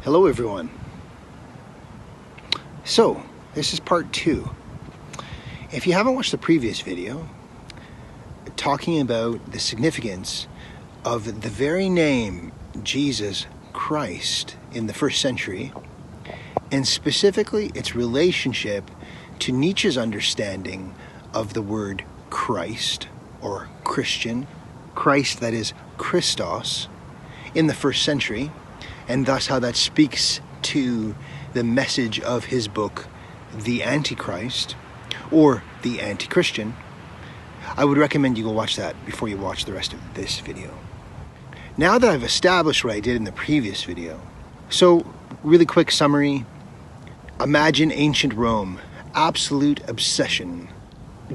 Hello everyone. So, this is part 2. If you haven't watched the previous video, talking about the significance of the very name Jesus Christ in the first century, and specifically its relationship to Nietzsche's understanding of the word Christ, or Christian, Christ that is Christos, in the first century, and thus how that speaks to the message of his book, The Antichrist, or The Anti-Christian, I would recommend you go watch that before you watch the rest of this video. Now that I've established what I did in the previous video, so really quick summary, imagine ancient Rome, absolute obsession,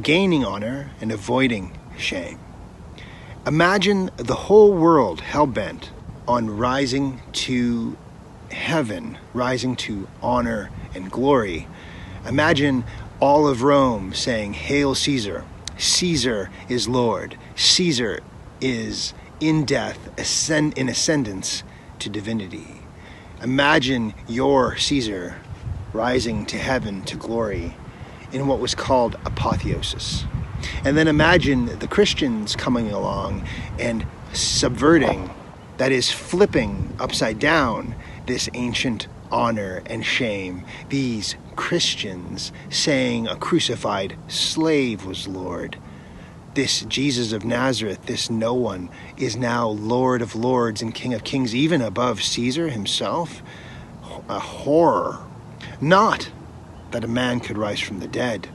gaining honor and avoiding shame. Imagine the whole world hell-bent on rising to heaven, rising to honor and glory. Imagine all of Rome saying, "Hail Caesar, Caesar is Lord, Caesar is in death, in ascendance to divinity." Imagine your Caesar rising to heaven, to glory, in what was called apotheosis. And then imagine the Christians coming along and subverting, that is, flipping upside down this ancient honor and shame. These Christians saying a crucified slave was Lord. This Jesus of Nazareth, this no one, is now Lord of Lords and King of Kings, even above Caesar himself. A horror. Not that a man could rise from the dead,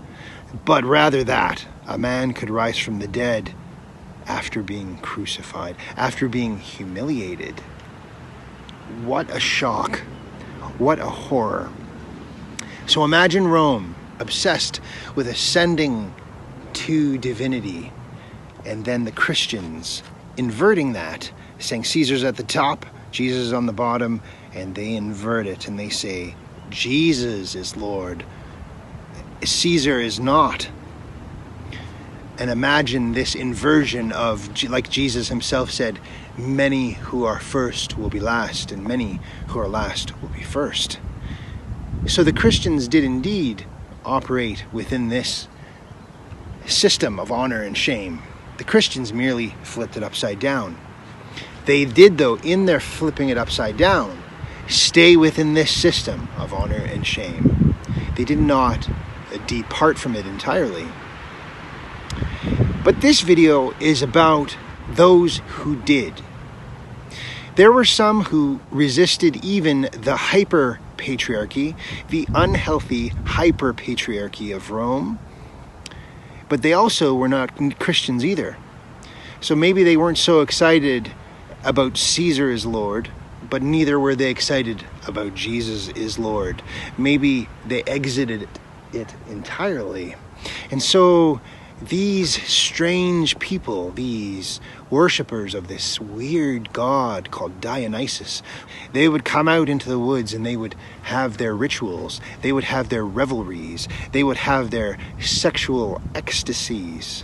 but rather that a man could rise from the dead after being crucified, after being humiliated. What a shock. What a horror. So imagine Rome, obsessed with ascending to divinity, and then the Christians inverting that, saying Caesar's at the top, Jesus is on the bottom, and they invert it and they say, Jesus is Lord, Caesar is not. And imagine this inversion of, like Jesus himself said, many who are first will be last, and many who are last will be first. So the Christians did indeed operate within this system of honor and shame. The Christians merely flipped it upside down. They did, though, in their flipping it upside down, stay within this system of honor and shame. They did not depart from it entirely. But this video is about those who did. There were some who resisted even the hyper-patriarchy, the unhealthy hyper-patriarchy of Rome, but they also were not Christians either. So maybe they weren't so excited about Caesar is Lord, but neither were they excited about Jesus is Lord. Maybe they exited it entirely. And so these strange people, these worshippers of this weird god called Dionysus, they would come out into the woods and they would have their rituals, they would have their revelries, they would have their sexual ecstasies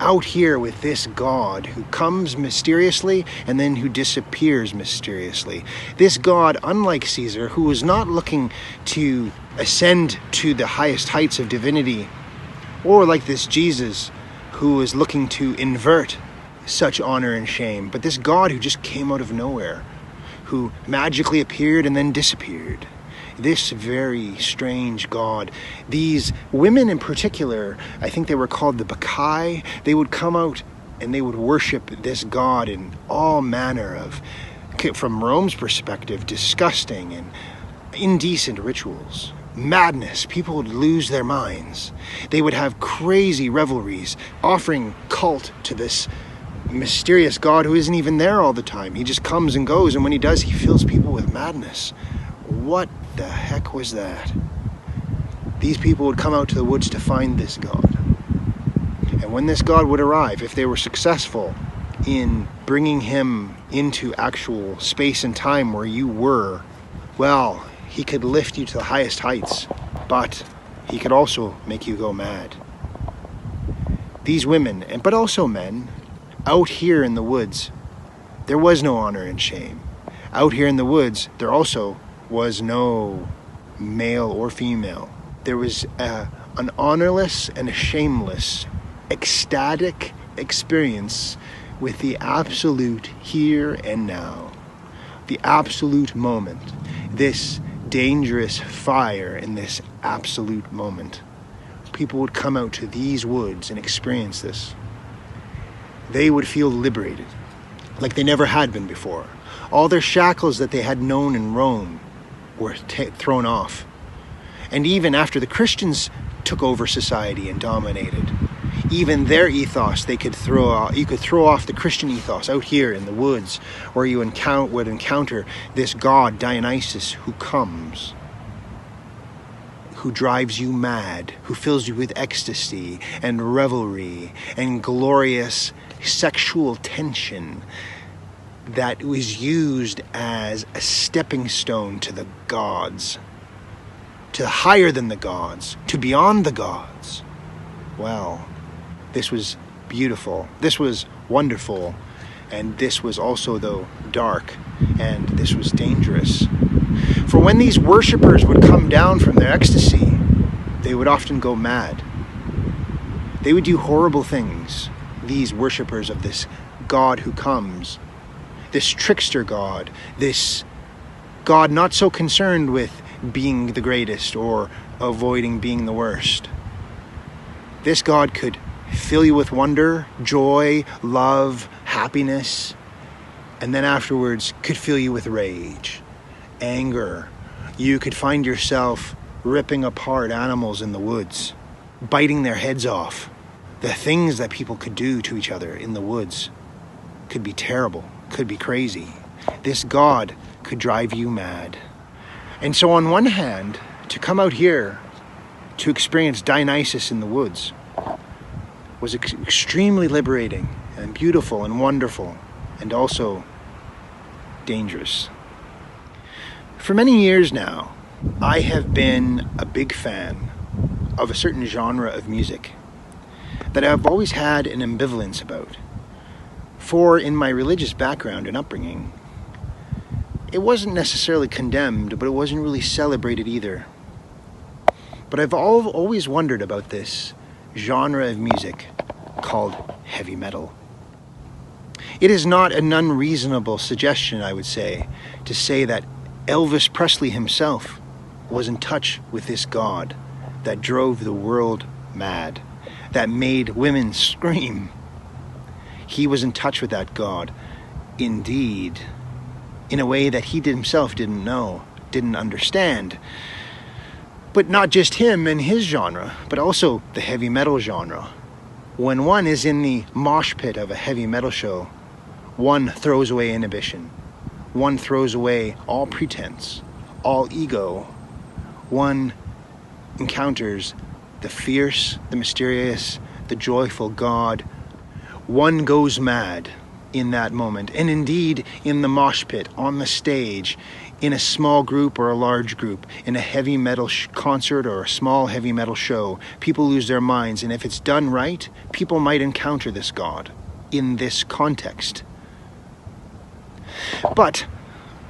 out here with this god who comes mysteriously and then who disappears mysteriously. This god, unlike Caesar, who was not looking to ascend to the highest heights of divinity, or like this Jesus who was looking to invert such honor and shame, but this God who just came out of nowhere, who magically appeared and then disappeared. This very strange God. These women in particular, I think they were called the Bacchae, they would come out and they would worship this God in all manner of, from Rome's perspective, disgusting and indecent rituals. Madness. People would lose their minds. They would have crazy revelries, offering cult to this mysterious God who isn't even there all the time. He just comes and goes, and when he does, he fills people with madness. What the heck was that? These people would come out to the woods to find this God. And when this God would arrive, if they were successful in bringing him into actual space and time where you were, well, he could lift you to the highest heights, but he could also make you go mad. These women, but also men, out here in the woods, there was no honor and shame. out here in the woods, there also was no male or female. There was an honorless and a shameless, ecstatic experience with the absolute here and now, the absolute moment, this dangerous fire in this absolute moment. People would come out to these woods and experience this. They would feel liberated, like they never had been before. All their shackles that they had known in Rome were thrown off. And even after the Christians took over society and dominated, even their ethos, you could throw off the Christian ethos out here in the woods, where you would encounter this god Dionysus who comes, who drives you mad, who fills you with ecstasy and revelry and glorious sexual tension that was used as a stepping stone to the gods, to higher than the gods, to beyond the gods. Well, this was beautiful, this was wonderful, and this was also, though, dark, and this was dangerous. For when these worshippers would come down from their ecstasy, they would often go mad. They would do horrible things, these worshippers of this God who comes, this trickster God, this God not so concerned with being the greatest or avoiding being the worst. This God could fill you with wonder, joy, love, happiness, and then afterwards could fill you with rage, anger. You could find yourself ripping apart animals in the woods, biting their heads off. The things that people could do to each other in the woods could be terrible, could be crazy. This God could drive you mad. And so on one hand, to come out here to experience Dionysus in the woods was extremely liberating and beautiful and wonderful, and also dangerous. For many years now, I have been a big fan of a certain genre of music that I've always had an ambivalence about. For in my religious background and upbringing, it wasn't necessarily condemned, but it wasn't really celebrated either. But I've always wondered about this genre of music called heavy metal. It is not an unreasonable suggestion, I would say, to say that Elvis Presley himself was in touch with this God that drove the world mad, that made women scream. He was in touch with that God, indeed, in a way that he himself didn't know, didn't understand. But not just him and his genre, but also the heavy metal genre. When one is in the mosh pit of a heavy metal show, one throws away inhibition. One throws away all pretense, all ego. One encounters the fierce, the mysterious, the joyful God. One goes mad in that moment, and indeed in the mosh pit, on the stage, in a small group or a large group, in a heavy metal concert or a small heavy metal show, people lose their minds, and if it's done right, people might encounter this God in this context. But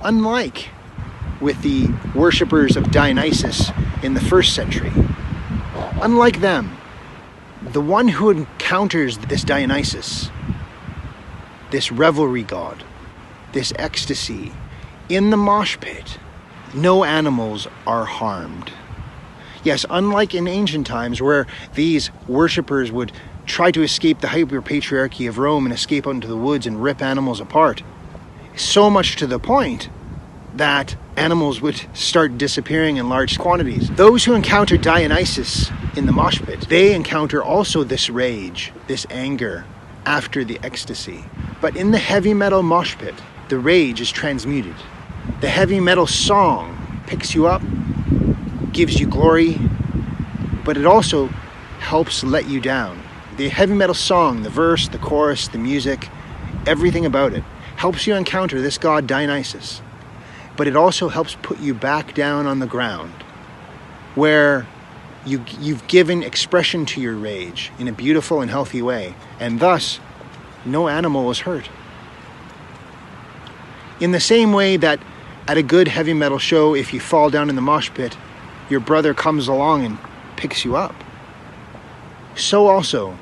unlike with the worshippers of Dionysus in the 1st century, unlike them, the one who encounters this Dionysus, this revelry God, this ecstasy, in the mosh pit, no animals are harmed. Yes, unlike in ancient times where these worshippers would try to escape the hyper-patriarchy of Rome and escape out into the woods and rip animals apart, so much to the point that animals would start disappearing in large quantities. Those who encounter Dionysus in the mosh pit, they encounter also this rage, this anger after the ecstasy. But in the heavy metal mosh pit, the rage is transmuted. The heavy metal song picks you up, gives you glory, but it also helps let you down. The heavy metal song, the verse, the chorus, the music, everything about it helps you encounter this god Dionysus. But it also helps put you back down on the ground, where you've given expression to your rage in a beautiful and healthy way, and thus no animal was hurt. In the same way that at a good heavy metal show, if you fall down in the mosh pit, your brother comes along and picks you up. So also,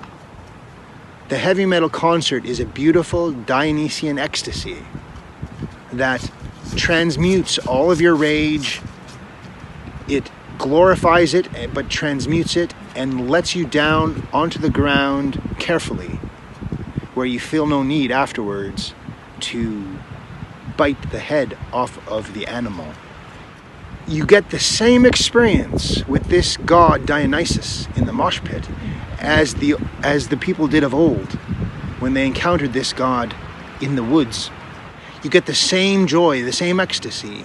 the heavy metal concert is a beautiful Dionysian ecstasy that transmutes all of your rage. It glorifies it, but transmutes it and lets you down onto the ground carefully, where you feel no need afterwards to bite the head off of the animal. You get the same experience with this god Dionysus in the mosh pit as the people did of old when they encountered this god in the woods. You get the same joy, the same ecstasy,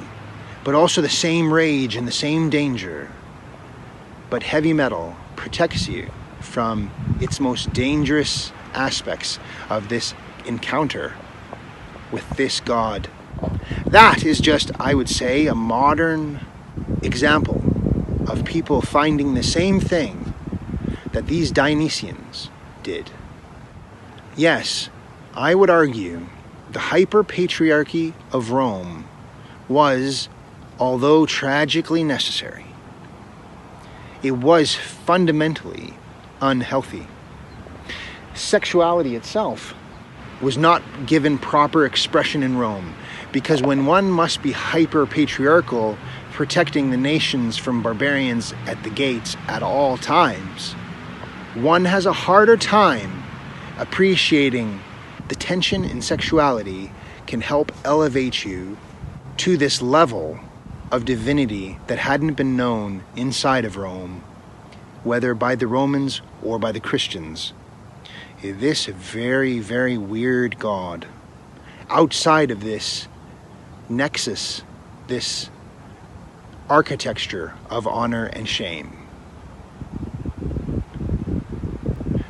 but also the same rage and the same danger. But heavy metal protects you from its most dangerous aspects of this encounter with this god. That is just, I would say, a modern example of people finding the same thing that these Dionysians did. Yes, I would argue the hyper-patriarchy of Rome was, although tragically necessary, it was fundamentally unhealthy. Sexuality itself was not given proper expression in Rome, because when one must be hyper-patriarchal, protecting the nations from barbarians at the gates at all times, one has a harder time appreciating the tension in sexuality can help elevate you to this level of divinity that hadn't been known inside of Rome, whether by the Romans or by the Christians. This very, very weird god, outside of this nexus, this architecture of honor and shame.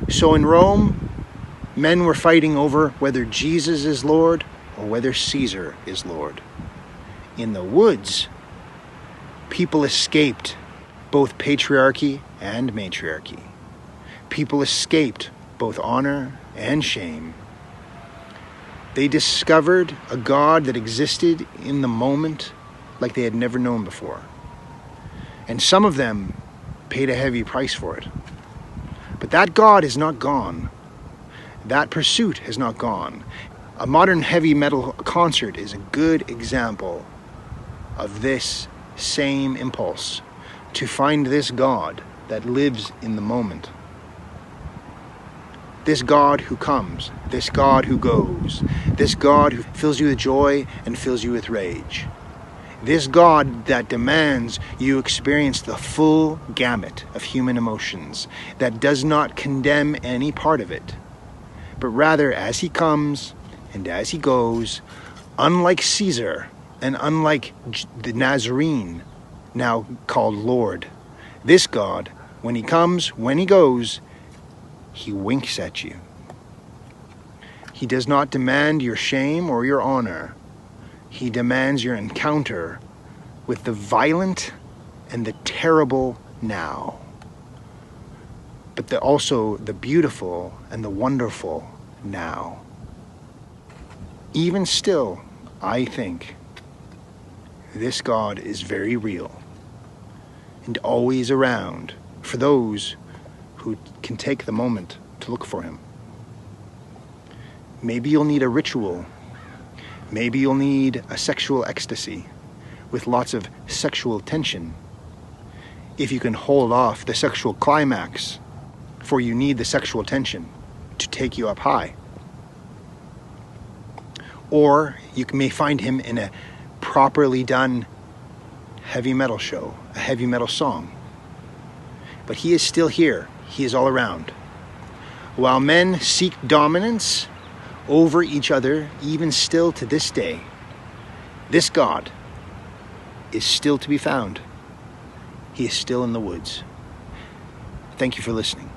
So in Rome, men were fighting over whether Jesus is Lord or whether Caesar is Lord. In the woods, people escaped both patriarchy and matriarchy. People escaped both honor and shame. They discovered a God that existed in the moment like they had never known before. And some of them paid a heavy price for it. But that God is not gone. That pursuit has not gone. A modern heavy metal concert is a good example of this same impulse to find this God that lives in the moment. This God who comes, this God who goes, this God who fills you with joy and fills you with rage. This God that demands you experience the full gamut of human emotions, that does not condemn any part of it, but rather as he comes and as he goes, unlike Caesar and unlike the Nazarene, now called Lord, this God, when he comes, when he goes, he winks at you. He does not demand your shame or your honor. He demands your encounter with the violent and the terrible now, but also the beautiful and the wonderful now. Even still, I think this God is very real and always around for those who can take the moment to look for him. Maybe you'll need a ritual. Maybe you'll need a sexual ecstasy with lots of sexual tension. If you can hold off the sexual climax, for you need the sexual tension to take you up high. Or you may find him in a properly done heavy metal show, a heavy metal song. But he is still here. He is all around. While men seek dominance over each other, even still to this day, this God is still to be found. He is still in the woods. Thank you for listening.